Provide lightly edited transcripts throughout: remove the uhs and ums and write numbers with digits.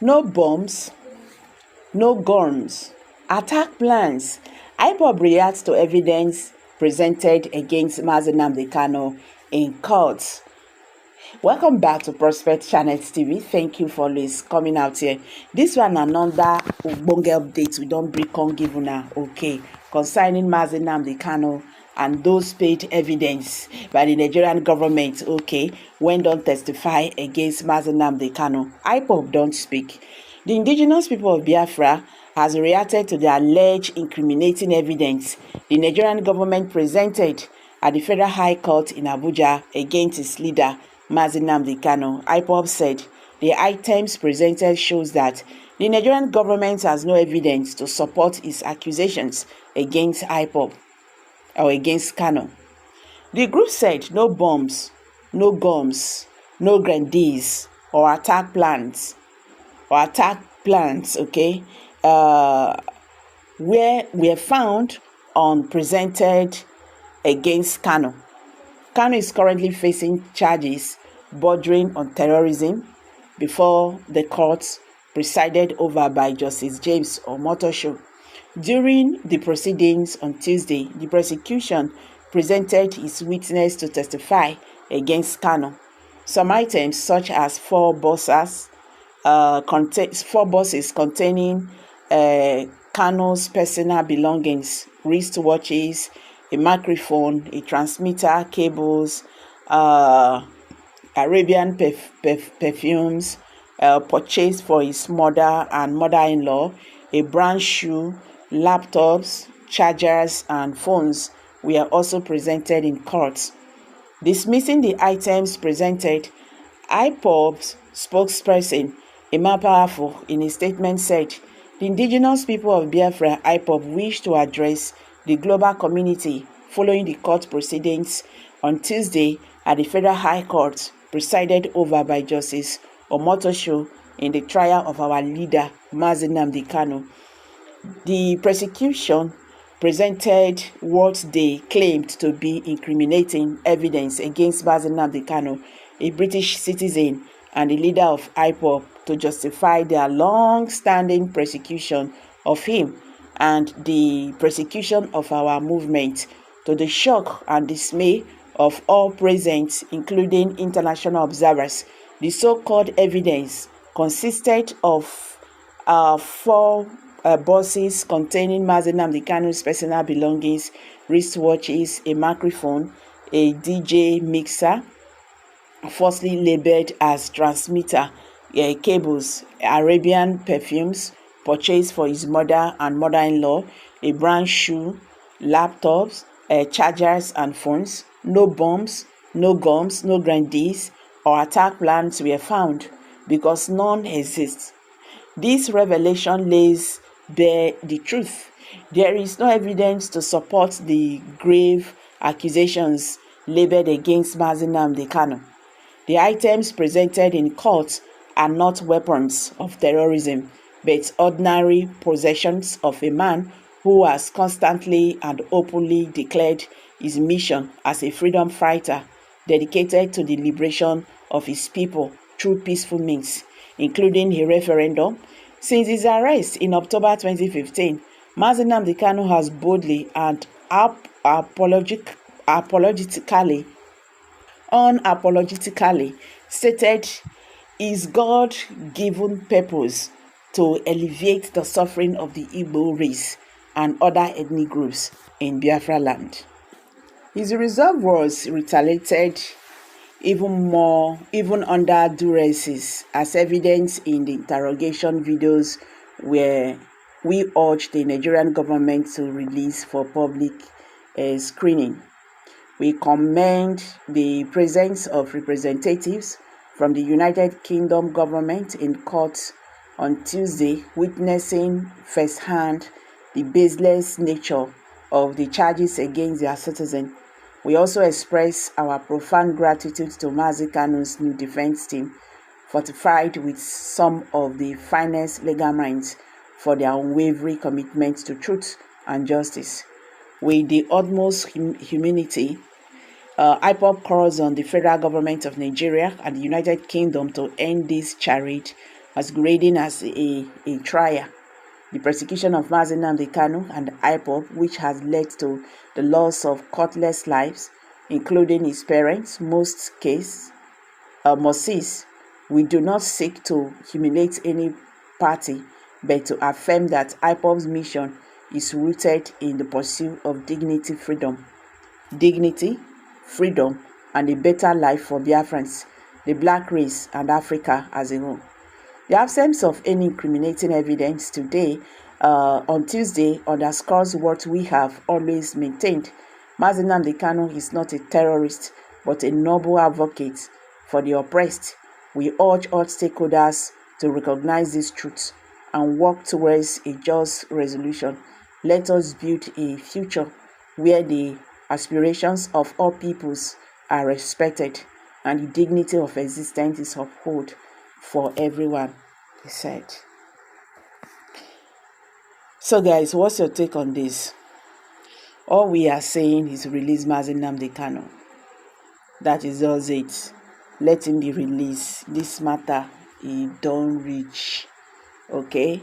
No bombs, no guns. Attack plans. IPOB reacts to evidence presented against Nnamdi Kanu in court. Welcome back to Prospect Channels TV. Thank you for always coming out here. This one another Ogbonge update we don't break on give una okay concerning Nnamdi Kanu and those paid evidence by the Nigerian government okay when don't testify against Nnamdi Kanu. IPOB don't speak. The indigenous people of Biafra has reacted to the alleged incriminating evidence the Nigerian government presented at the Federal High Court in Abuja against its leader, Nnamdi Kanu. IPOB said the items presented shows that the Nigerian government has no evidence to support its accusations against IPOB or against Kanu. The group said no bombs, no guns, no grenades or attack plans, okay, were found on presented against Kanu. Kanu is currently facing charges bordering on terrorism before the court presided over by Justice James Omotosho. During the proceedings on Tuesday, the prosecution presented his witness to testify against Kanu. Some items such as four buses containing Kanu's personal belongings, wristwatches, a microphone, a transmitter, cables, Arabian perfumes purchased for his mother and mother-in-law, a brand shoe, laptops, chargers, and phones were also presented in court. Dismissing the items presented, IPOB's spokesperson, Emma Powerful, in a statement said, the indigenous people of Biafra, IPOB, wish to address the global community following the court proceedings on Tuesday at the Federal High Court, presided over by Justice Omotosho in the trial of our leader, Nnamdi Kanu. The prosecution presented what they claimed to be incriminating evidence against Nnamdi Kanu, a British citizen and the leader of IPOB, to justify their long-standing persecution of him and the persecution of our movement, to the shock and dismay of all present, including international observers. The so-called evidence consisted of four buses containing Nnamdi Kanu's personal belongings, wristwatches, a microphone, a DJ mixer, falsely labeled as transmitter, cables, Arabian perfumes purchased for his mother and mother-in-law, a brand shoe, laptops, chargers and phones. No bombs, no guns, no grenades or attack plans were found because none exists. This revelation lays bare the truth. There is no evidence to support the grave accusations labeled against Nnamdi Kanu. The items presented in court are not weapons of terrorism, but ordinary possessions of a man who has constantly and openly declared his mission as a freedom fighter dedicated to the liberation of his people through peaceful means, including a referendum. Since his arrest in October 2015, Nnamdi Kanu has boldly and unapologetically stated his God-given purpose to alleviate the suffering of the Igbo race and other ethnic groups in Biafra land. His resolve was retaliated even under duress, as evidenced in the interrogation videos where we urged the Nigerian government to release for public screening. We commend the presence of representatives from the United Kingdom government in court on Tuesday, witnessing firsthand the baseless nature of the charges against their citizens. We also express our profound gratitude to Nnamdi Kanu's new defense team, fortified with some of the finest legal minds, for their unwavering commitment to truth and justice. With the utmost humility, IPOB calls on the federal government of Nigeria and the United Kingdom to end this charade masquerading as a trial. The persecution of Nnamdi Kanu and the IPOB, which has led to the loss of countless lives, including his parents, must cease. We do not seek to humiliate any party, but to affirm that IPOB's mission is rooted in the pursuit of dignity, freedom, and a better life for Biafrans, the black race, and Africa as a whole. The absence of any incriminating evidence today, on Tuesday, underscores what we have always maintained. Nnamdi Kanu is not a terrorist, but a noble advocate for the oppressed. We urge all stakeholders to recognize this truth and work towards a just resolution. Let us build a future where the aspirations of all peoples are respected and the dignity of existence is upheld for everyone, he said. So guys, what's your take on this? All we are saying is release Nnamdi Kanu. That is just it. Let him be released. This matter, he don't reach. Okay?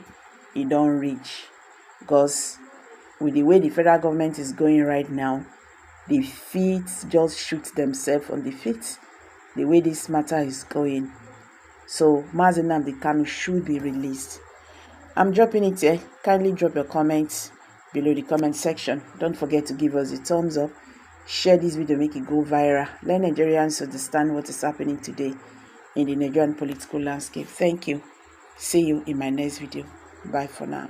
He don't reach. Because with the way the federal government is going right now, the feet just shoot themselves on the feet. The way this matter is going. So Nnamdi Kanu should be released. I'm dropping it here. Kindly drop your comments below the comment section. Don't forget to give us a thumbs up. Share this video, make it go viral. Let Nigerians understand what is happening today in the Nigerian political landscape. Thank you. See you in my next video. Bye for now.